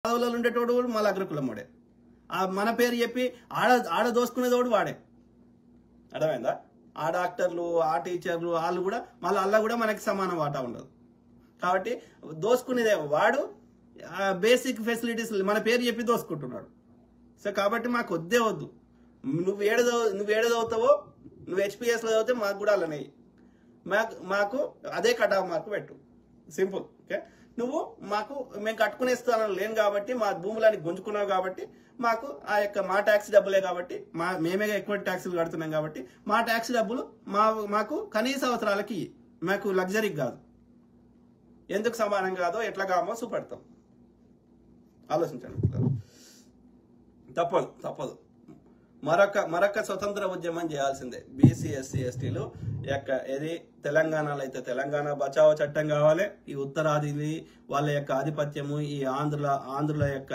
పదవులలో ఉండేటోడు కూడా మళ్ళీ అగ్రకులముడే. మన పేరు చెప్పి ఆడ దోసుకునేదోడు వాడే. అర్థమైందా? ఆ డాక్టర్లు, ఆ టీచర్లు, వాళ్ళు కూడా మళ్ళీ అలా కూడా మనకి సమాన వాటా ఉండదు. కాబట్టి దోసుకునేదే వాడు. బేసిక్ ఫెసిలిటీస్ మన పేరు చెప్పి దోసుకుంటున్నాడు. సో కాబట్టి మాకు వద్దు. నువ్వు ఏడు చదువుతావో, నువ్వు హెచ్పిఎస్లో చదివితే మాకు కూడా అలానే మాకు అదే కట్ ఆఫ్ మార్కు పెట్టు. సింపుల్. ఓకే, నువ్వు మాకు మేము కట్టుకునే స్థానం లేను కాబట్టి, మా భూములని గుంజుకున్నావు కాబట్టి, మాకు ఆ యొక్క మా ట్యాక్స్ డబ్బులే కాబట్టి, మేమే ఎక్కువ ట్యాక్సులు కడుతున్నాం కాబట్టి మా ట్యాక్స్ డబ్బులు మాకు కనీస అవసరాలకి, మాకు లగ్జరీకి కాదు. ఎందుకు సమానం కాదో ఎట్లా కామో చూపెడతాం. ఆలోచించండి. తప్పదు. మరొక స్వతంత్ర ఉద్యమం చేయాల్సిందే. బీసీ, ఎస్సీ, ఎస్టీలు యొక్క ఏది తెలంగాణలో అయితే తెలంగాణ బచావో చట్టం కావాలి. ఈ ఉత్తరాది వాళ్ళ యొక్క ఆధిపత్యము, ఈ ఆంధ్రుల యొక్క